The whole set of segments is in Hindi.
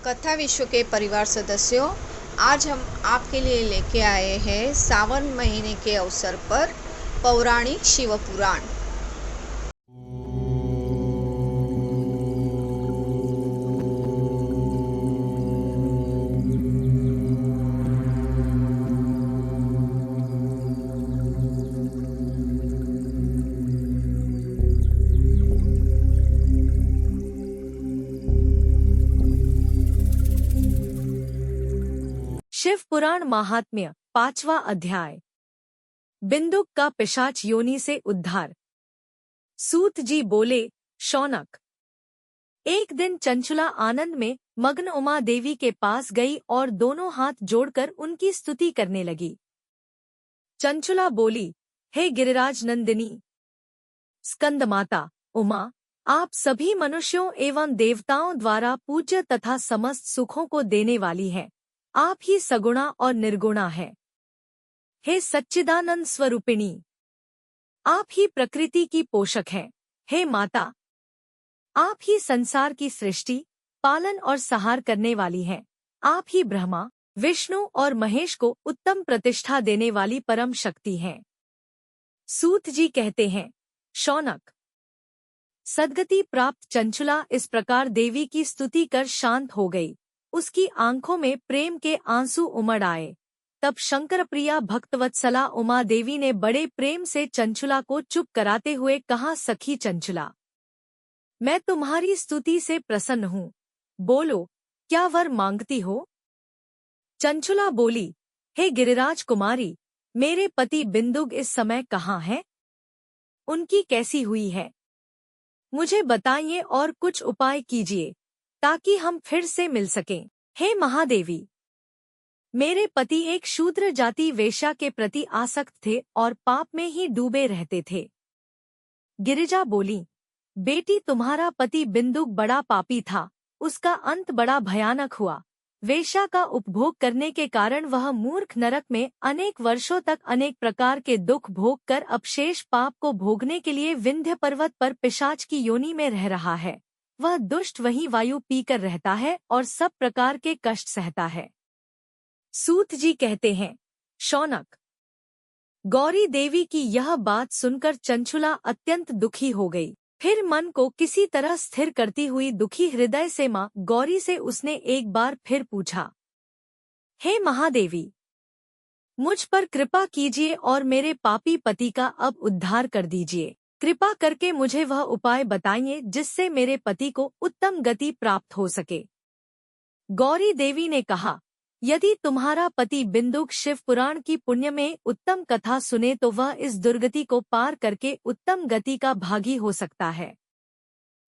कथा विश्व के परिवार सदस्यों, आज हम आपके लिए लेके आए हैं सावन महीने के अवसर पर पौराणिक शिव पुराण। शिव पुराण महात्म्य 5वां अध्याय। बिंदुक का पिशाच योनि से उद्धार। सूत जी बोले, शौनक, एक दिन चंचुला आनंद में मग्न उमा देवी के पास गई और दोनों हाथ जोड़कर उनकी स्तुति करने लगी। चंचुला बोली, हे गिरिराज नंदिनी, स्कंद माता उमा, आप सभी मनुष्यों एवं देवताओं द्वारा पूज्य तथा समस्त सुखों को देने वाली हैं। आप ही सगुणा और निर्गुणा है। हे सच्चिदानंद स्वरूपिणी, आप ही प्रकृति की पोषक हैं। हे माता, आप ही संसार की सृष्टि, पालन और सहार करने वाली हैं। आप ही ब्रह्मा, विष्णु और महेश को उत्तम प्रतिष्ठा देने वाली परम शक्ति हैं। सूत जी कहते हैं, शौनक, सद्गति प्राप्त चंचुला इस प्रकार देवी की स्तुति कर शांत हो गई। उसकी आंखों में प्रेम के आंसू उमड़ आए। तब शंकर प्रिया भक्तवत्सला उमा देवी ने बड़े प्रेम से चंचुला को चुप कराते हुए कहा, सखी चंचुला, मैं तुम्हारी स्तुति से प्रसन्न हूँ। बोलो, क्या वर मांगती हो? चंचुला बोली, हे गिरिराज कुमारी, मेरे पति बिंदुग इस समय कहाँ हैं? उनकी कैसी हुई है? मुझे बताइए और कुछ उपाय कीजिए ताकि हम फिर से मिल सकें। हे महादेवी, मेरे पति एक शूद्र जाति वेश्या के प्रति आसक्त थे और पाप में ही डूबे रहते थे। गिरिजा बोली, बेटी, तुम्हारा पति बिंदुक बड़ा पापी था। उसका अंत बड़ा भयानक हुआ। वेश्या का उपभोग करने के कारण वह मूर्ख नरक में अनेक वर्षों तक अनेक प्रकार के दुख भोग कर अपशेष पाप को भोगने के लिए विंध्य पर्वत पर पिशाच की योनि में रह रहा है। वह दुष्ट वहीं वायु पीकर रहता है और सब प्रकार के कष्ट सहता है। सूत जी कहते हैं, शौनक, गौरी देवी की यह बात सुनकर चंचुला अत्यंत दुखी हो गई। फिर मन को किसी तरह स्थिर करती हुई दुखी हृदय से मां गौरी से उसने एक बार फिर पूछा, हे महादेवी, मुझ पर कृपा कीजिए और मेरे पापी पति का अब उद्धार कर दीजिए। कृपा करके मुझे वह उपाय बताइए जिससे मेरे पति को उत्तम गति प्राप्त हो सके। गौरी देवी ने कहा, यदि तुम्हारा पति बिंदुक शिव पुराण की पुण्य में उत्तम कथा सुने तो वह इस दुर्गति को पार करके उत्तम गति का भागी हो सकता है।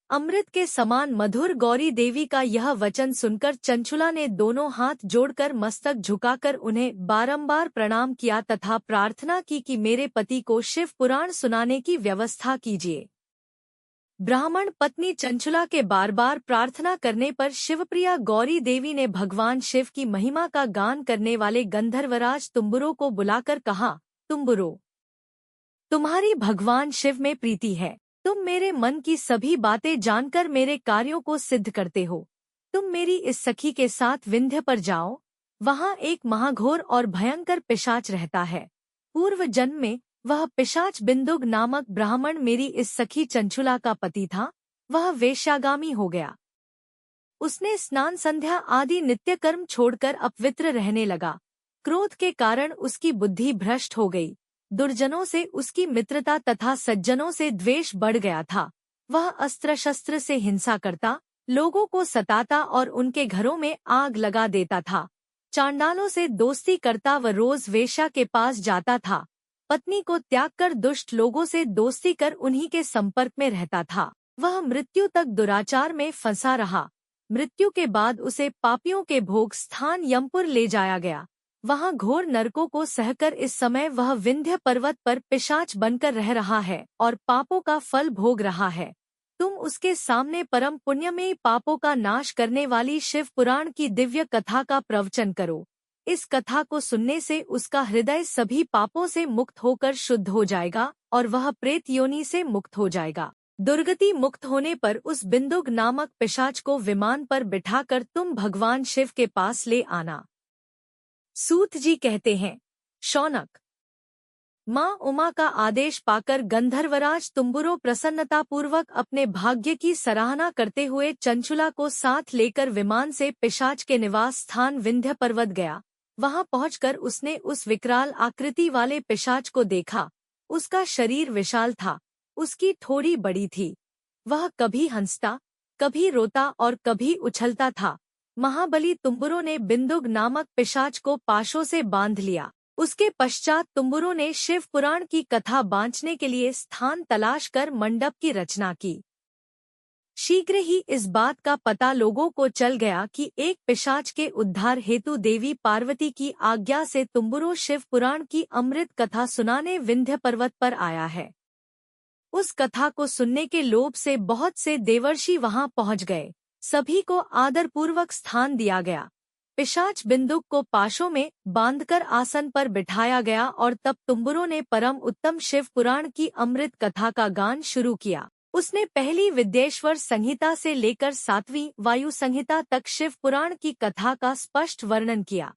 अमृत के समान मधुर गौरी देवी का यह वचन सुनकर चंचुला ने दोनों हाथ जोड़कर मस्तक झुकाकर उन्हें बारंबार प्रणाम किया तथा प्रार्थना की कि मेरे पति को शिव पुराण सुनाने की व्यवस्था कीजिए। ब्राह्मण पत्नी चंचुला के बार बार प्रार्थना करने पर शिवप्रिया गौरी देवी ने भगवान शिव की महिमा का गान करने वाले गंधर्वराज तुम्बुरो को बुलाकर कहा, तुम्बुरो, तुम्हारी भगवान शिव में प्रीति है। तुम मेरे मन की सभी बातें जानकर मेरे कार्यों को सिद्ध करते हो। तुम मेरी इस सखी के साथ विंध्य पर जाओ। वहाँ एक महाघोर और भयंकर पिशाच रहता है। पूर्व जन्म में वह पिशाच बिंदुग नामक ब्राह्मण मेरी इस सखी चंचुला का पति था। वह वेश्यागामी हो गया। उसने स्नान संध्या आदि नित्य कर्म छोड़कर अपवित्र रहने लगा। क्रोध के कारण उसकी बुद्धि भ्रष्ट हो गई। दुर्जनों से उसकी मित्रता तथा सज्जनों से द्वेष बढ़ गया था। वह अस्त्र शस्त्र से हिंसा करता, लोगों को सताता और उनके घरों में आग लगा देता था। चांडालों से दोस्ती करता व रोज वेश्या के पास जाता था। पत्नी को त्याग कर दुष्ट लोगों से दोस्ती कर उन्हीं के संपर्क में रहता था। वह मृत्यु तक दुराचार में फंसा रहा। मृत्यु के बाद उसे पापियों के भोग स्थान यमपुर ले जाया गया। वहाँ घोर नरकों को सहकर इस समय वह विंध्य पर्वत पर पिशाच बनकर रह रहा है और पापों का फल भोग रहा है। तुम उसके सामने परम पुण्यमयी पापों का नाश करने वाली शिव पुराण की दिव्य कथा का प्रवचन करो। इस कथा को सुनने से उसका हृदय सभी पापों से मुक्त होकर शुद्ध हो जाएगा और वह प्रेत योनि से मुक्त हो जाएगा। दुर्गति मुक्त होने पर उस बिंदुक नामक पिशाच को विमान पर बिठाकर तुम भगवान शिव के पास ले आना। सूत जी कहते हैं, शौनक, माँ उमा का आदेश पाकर गंधर्वराज तुम्बुरो प्रसन्नतापूर्वक अपने भाग्य की सराहना करते हुए चंचुला को साथ लेकर विमान से पिशाच के निवास स्थान विंध्य पर्वत गया। वहां पहुंचकर उसने उस विकराल आकृति वाले पिशाच को देखा। उसका शरीर विशाल था, उसकी ठोड़ी बड़ी थी। वह कभी हंसता, कभी रोता और कभी उछलता था। महाबली तुम्बुरो ने बिंदुक नामक पिशाच को पाशों से बांध लिया। उसके पश्चात तुम्बुरो ने शिव पुराण की कथा बांचने के लिए स्थान तलाश कर मंडप की रचना की। शीघ्र ही इस बात का पता लोगों को चल गया कि एक पिशाच के उद्धार हेतु देवी पार्वती की आज्ञा से तुम्बुरो शिव पुराण की अमृत कथा सुनाने विंध्य पर्वत पर आया है। उस कथा को सुनने के लोभ से बहुत से देवर्षि वहां पहुंच गए। सभी को आदरपूर्वक स्थान दिया गया। पिशाच बिंदुक को पाशों में बांधकर आसन पर बिठाया गया और तब तुम्बुरो ने परम उत्तम शिव पुराण की अमृत कथा का गान शुरू किया। उसने पहली विद्येश्वर संहिता से लेकर 7वीं वायु संहिता तक शिव पुराण की कथा का स्पष्ट वर्णन किया।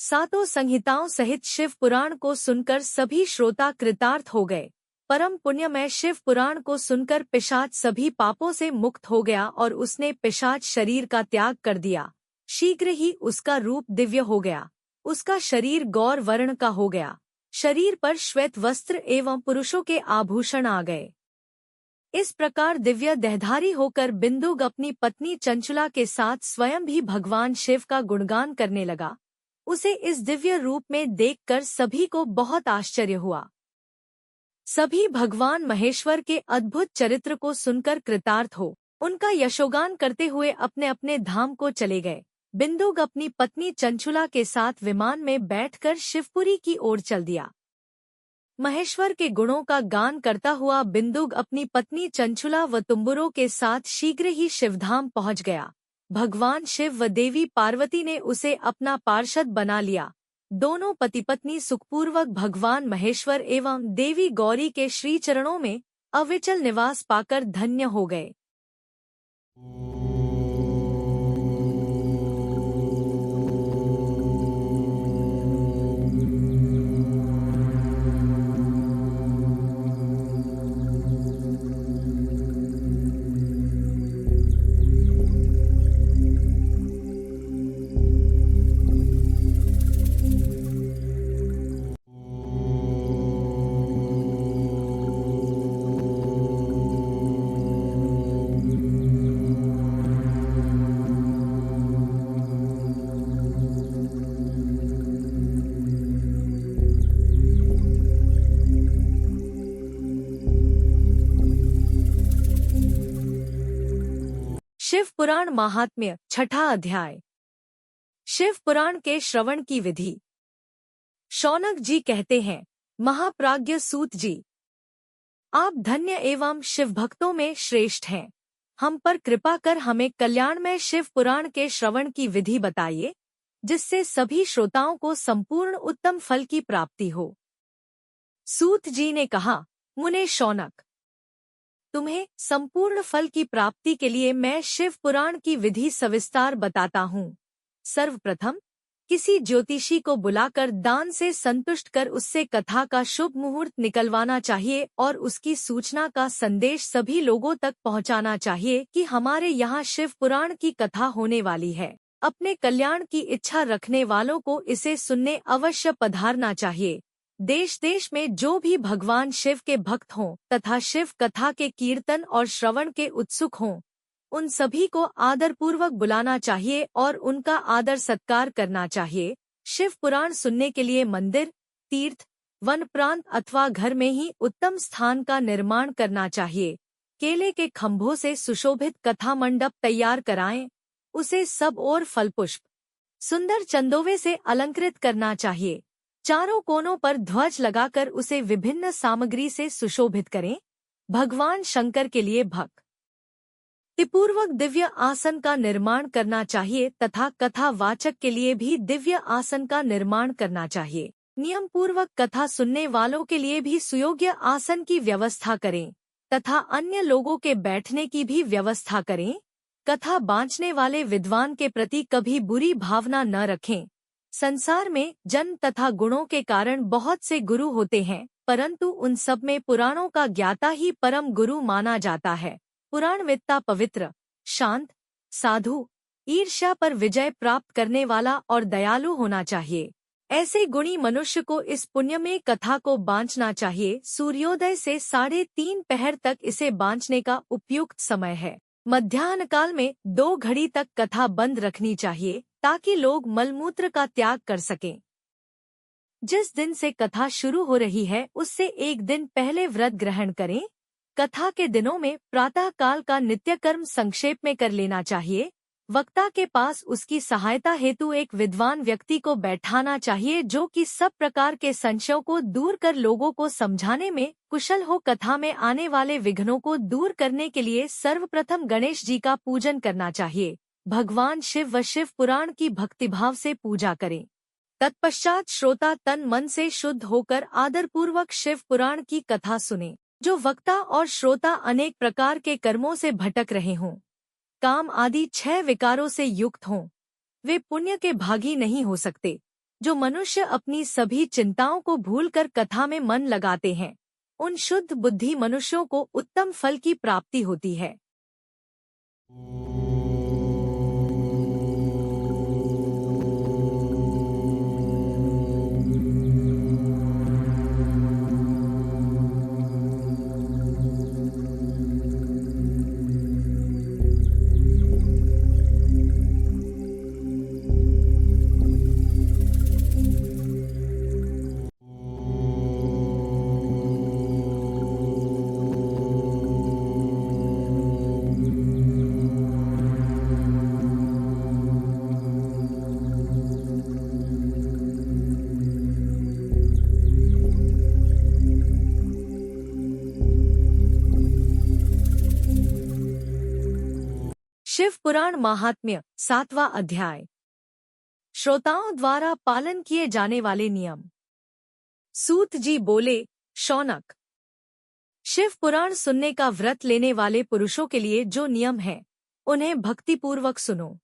सातों संहिताओं सहित शिव पुराण को सुनकर सभी श्रोता कृतार्थ हो गए। परम पुण्यमय शिव पुराण को सुनकर पिशाच सभी पापों से मुक्त हो गया और उसने पिशाच शरीर का त्याग कर दिया। शीघ्र ही उसका रूप दिव्य हो गया। उसका शरीर गौर वर्ण का हो गया। शरीर पर श्वेत वस्त्र एवं पुरुषों के आभूषण आ गए। इस प्रकार दिव्य देहधारी होकर बिंदुक अपनी पत्नी चंचुला के साथ स्वयं भी भगवान शिव का गुणगान करने लगा। उसे इस दिव्य रूप में देखकर सभी को बहुत आश्चर्य हुआ। सभी भगवान महेश्वर के अद्भुत चरित्र को सुनकर कृतार्थ हो उनका यशोगान करते हुए अपने अपने धाम को चले गए। बिंदुक अपनी पत्नी चंचुला के साथ विमान में बैठकर शिवपुरी की ओर चल दिया। महेश्वर के गुणों का गान करता हुआ बिंदुक अपनी पत्नी चंचुला व तुम्बुरो के साथ शीघ्र ही शिवधाम पहुंच गया। भगवान शिव व देवी पार्वती ने उसे अपना पार्षद बना लिया। दोनों पति पत्नी सुखपूर्वक भगवान महेश्वर एवं देवी गौरी के श्री चरणों में अविचल निवास पाकर धन्य हो गए। शिव पुराण महात्म्य, छठा अध्याय। शिव पुराण के श्रवण की विधि। शौनक जी कहते हैं, महाप्राज्ञ सूत जी, आप धन्य एवं शिव भक्तों में श्रेष्ठ हैं। हम पर कृपा कर हमें कल्याणमय शिव पुराण के श्रवण की विधि बताइए, जिससे सभी श्रोताओं को संपूर्ण उत्तम फल की प्राप्ति हो। सूत जी ने कहा, मुने शौनक, तुम्हें संपूर्ण फल की प्राप्ति के लिए मैं शिव पुराण की विधि सविस्तार बताता हूँ। सर्वप्रथम किसी ज्योतिषी को बुलाकर दान से संतुष्ट कर उससे कथा का शुभ मुहूर्त निकलवाना चाहिए और उसकी सूचना का संदेश सभी लोगों तक पहुँचाना चाहिए कि हमारे यहाँ शिव पुराण की कथा होने वाली है। अपने कल्याण की इच्छा रखने वालों को इसे सुनने अवश्य पधारना चाहिए। देश देश में जो भी भगवान शिव के भक्त हों तथा शिव कथा के कीर्तन और श्रवण के उत्सुक हों, उन सभी को आदरपूर्वक बुलाना चाहिए और उनका आदर सत्कार करना चाहिए। शिव पुराण सुनने के लिए मंदिर, तीर्थ, वन प्रांत अथवा घर में ही उत्तम स्थान का निर्माण करना चाहिए। केले के खंभों से सुशोभित कथा मंडप तैयार कराएं। उसे सब ओर फल पुष्प, सुंदर चंदोवे से अलंकृत करना चाहिए। चारों कोनों पर ध्वज लगाकर उसे विभिन्न सामग्री से सुशोभित करें। भगवान शंकर के लिए भक्तिपूर्वक दिव्य आसन का निर्माण करना चाहिए तथा कथा वाचक के लिए भी दिव्य आसन का निर्माण करना चाहिए। नियम पूर्वक कथा सुनने वालों के लिए भी सुयोग्य आसन की व्यवस्था करें तथा अन्य लोगों के बैठने की भी व्यवस्था करें। कथा बाँचने वाले विद्वान के प्रति कभी बुरी भावना न रखें। संसार में जन्म तथा गुणों के कारण बहुत से गुरु होते हैं, परंतु उन सब में पुराणों का ज्ञाता ही परम गुरु माना जाता है। पुराणवेत्ता पवित्र, शांत, साधु, ईर्ष्या पर विजय प्राप्त करने वाला और दयालु होना चाहिए। ऐसे गुणी मनुष्य को इस पुण्यमय कथा को बाँचना चाहिए। सूर्योदय से 3:30 पहर तक इसे बाँचने का उपयुक्त समय है। मध्याह्न काल में 2 घड़ी तक कथा बंद रखनी चाहिए ताकि लोग मलमूत्र का त्याग कर सकें। जिस दिन से कथा शुरू हो रही है उससे 1 दिन पहले व्रत ग्रहण करें। कथा के दिनों में प्रातः काल का नित्यकर्म संक्षेप में कर लेना चाहिए। वक्ता के पास उसकी सहायता हेतु एक विद्वान व्यक्ति को बैठाना चाहिए जो कि सब प्रकार के संशयों को दूर कर लोगों को समझाने में कुशल हो। कथा में आने वाले विघ्नों को दूर करने के लिए सर्वप्रथम गणेश जी का पूजन करना चाहिए। भगवान शिव व शिव पुराण की भक्तिभाव से पूजा करें। तत्पश्चात श्रोता तन मन से शुद्ध होकर आदरपूर्वक शिव पुराण की कथा सुने। जो वक्ता और श्रोता अनेक प्रकार के कर्मों से भटक रहे हों, काम आदि 6 विकारों से युक्त हों, वे पुण्य के भागी नहीं हो सकते। जो मनुष्य अपनी सभी चिंताओं को भूलकर कथा में मन लगाते हैं, उन शुद्ध बुद्धि मनुष्यों को उत्तम फल की प्राप्ति होती है। शिव पुराण महात्म्य 7वां अध्याय। श्रोताओं द्वारा पालन किए जाने वाले नियम। सूत जी बोले, शौनक, शिव पुराण सुनने का व्रत लेने वाले पुरुषों के लिए जो नियम है उन्हें भक्तिपूर्वक सुनो।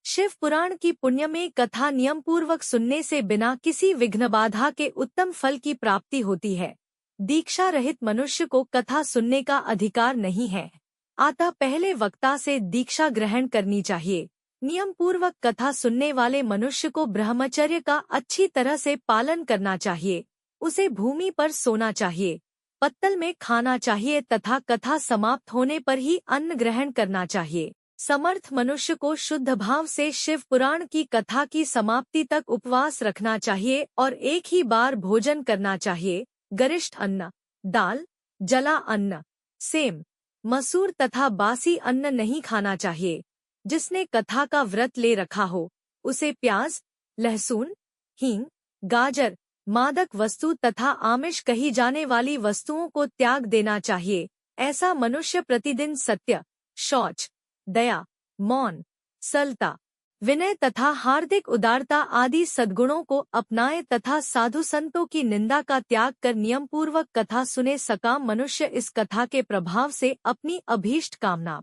शिव पुराण की पुण्यमय कथा नियम पूर्वक सुनने से बिना किसी विघ्न बाधा के उत्तम फल की प्राप्ति होती है। दीक्षा रहित मनुष्य को कथा सुनने का अधिकार नहीं है, अतः पहले वक्ता से दीक्षा ग्रहण करनी चाहिए। नियम पूर्वक कथा सुनने वाले मनुष्य को ब्रह्मचर्य का अच्छी तरह से पालन करना चाहिए। उसे भूमि पर सोना चाहिए, पत्तल में खाना चाहिए तथा कथा समाप्त होने पर ही अन्न ग्रहण करना चाहिए। समर्थ मनुष्य को शुद्ध भाव से शिव पुराण की कथा की समाप्ति तक उपवास रखना चाहिए और एक ही बार भोजन करना चाहिए। गरिष्ठ अन्न, दाल, जला अन्न, सेम, मसूर तथा बासी अन्न नहीं खाना चाहिए। जिसने कथा का व्रत ले रखा हो उसे प्याज, लहसुन, हींग, गाजर, मादक वस्तु तथा आमिष कही जाने वाली वस्तुओं को त्याग देना चाहिए। ऐसा मनुष्य प्रतिदिन सत्य, शौच, दया, मौन, सरलता, विनय तथा हार्दिक उदारता आदि सद्गुणों को अपनाए तथा साधु संतों की निंदा का त्याग कर नियम पूर्वक कथा सुने। सकाम मनुष्य इस कथा के प्रभाव से अपनी अभीष्ट कामना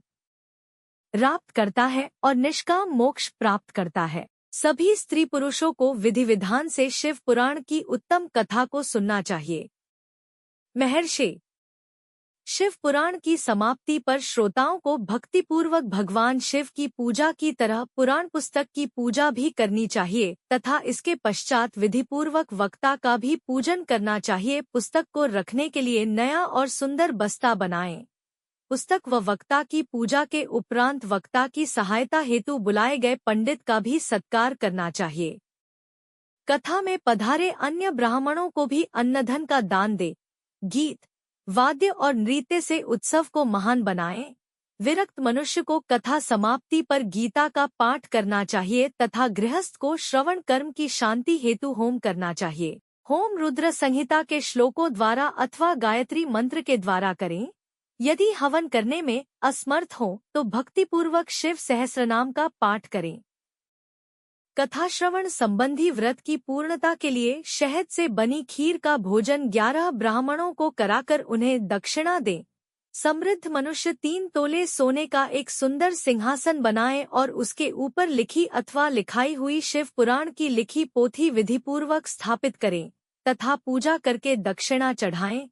प्राप्त करता है और निष्काम मोक्ष प्राप्त करता है। सभी स्त्री पुरुषों को विधि विधान से शिव पुराण की उत्तम कथा को सुनना चाहिए। महर्षि, शिव पुराण की समाप्ति पर श्रोताओं को भक्तिपूर्वक भगवान शिव की पूजा की तरह पुराण पुस्तक की पूजा भी करनी चाहिए तथा इसके पश्चात विधिपूर्वक वक्ता का भी पूजन करना चाहिए। पुस्तक को रखने के लिए नया और सुंदर बस्ता बनाएं। पुस्तक व वक्ता की पूजा के उपरांत वक्ता की सहायता हेतु बुलाए गए पंडित का भी सत्कार करना चाहिए। कथा में पधारे अन्य ब्राह्मणों को भी अन्नधन का दान दे। गीत, वाद्य और नृत्य से उत्सव को महान बनाएं। विरक्त मनुष्य को कथा समाप्ति पर गीता का पाठ करना चाहिए तथा गृहस्थ को श्रवण कर्म की शांति हेतु होम करना चाहिए। होम रुद्र संहिता के श्लोकों द्वारा अथवा गायत्री मंत्र के द्वारा करें। यदि हवन करने में असमर्थ हो तो भक्तिपूर्वक शिव सहस्रनाम का पाठ करें। कथा श्रवण संबंधी व्रत की पूर्णता के लिए शहद से बनी खीर का भोजन 11 ब्राह्मणों को कराकर उन्हें दक्षिणा दें। समृद्ध मनुष्य 3 तोले सोने का एक सुंदर सिंहासन बनाए और उसके ऊपर लिखी अथवा लिखाई हुई शिव पुराण की लिखी पोथी विधिपूर्वक स्थापित करें तथा पूजा करके दक्षिणा चढ़ाएं।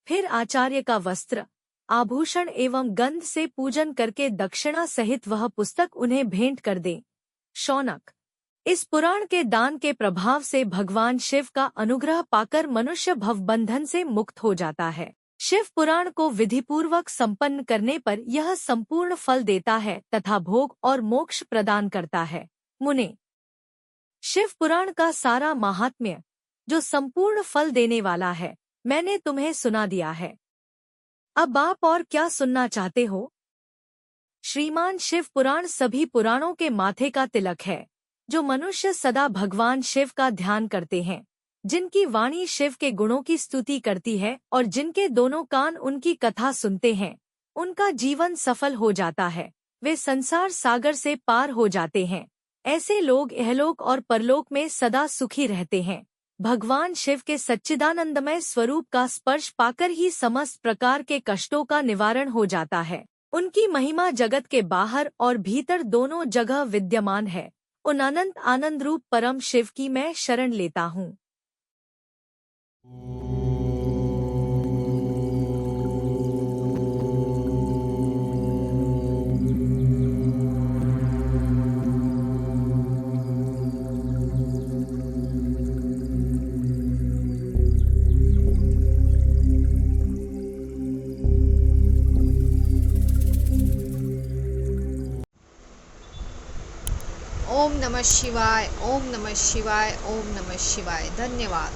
फिर आचार्य का वस्त्र, आभूषण एवं गंध से पूजन करके दक्षिणा सहित वह पुस्तक उन्हें भेंट कर दें। शौनक, इस पुराण के दान के प्रभाव से भगवान शिव का अनुग्रह पाकर मनुष्य भवबंधन से मुक्त हो जाता है। शिव पुराण को विधिपूर्वक संपन्न करने पर यह संपूर्ण फल देता है तथा भोग और मोक्ष प्रदान करता है। मुने, शिव पुराण का सारा महात्म्य, जो संपूर्ण फल देने वाला है, मैंने तुम्हें सुना दिया है। अब आप और क्या सुनना चाहते हो? श्रीमान शिव पुराण सभी पुराणों के माथे का तिलक है। जो मनुष्य सदा भगवान शिव का ध्यान करते हैं, जिनकी वाणी शिव के गुणों की स्तुति करती है और जिनके दोनों कान उनकी कथा सुनते हैं, उनका जीवन सफल हो जाता है। वे संसार सागर से पार हो जाते हैं। ऐसे लोग इहलोक और परलोक में सदा सुखी रहते हैं। भगवान शिव के सच्चिदानंदमय स्वरूप का स्पर्श पाकर ही समस्त प्रकार के कष्टों का निवारण हो जाता है। उनकी महिमा जगत के बाहर और भीतर दोनों जगह विद्यमान है। उन अनंत आनंद रूप परम शिव की मैं शरण लेता हूँ। ओम नमः शिवाय, ओम नमः शिवाय, ओम नमः शिवाय। धन्यवाद।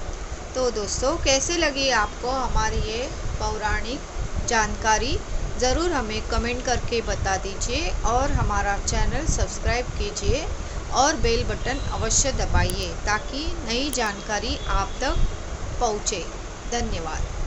तो दोस्तों, कैसे लगी आपको हमारी ये पौराणिक जानकारी? ज़रूर हमें कमेंट करके बता दीजिए और हमारा चैनल सब्सक्राइब कीजिए और बेल बटन अवश्य दबाइए ताकि नई जानकारी आप तक पहुँचे। धन्यवाद।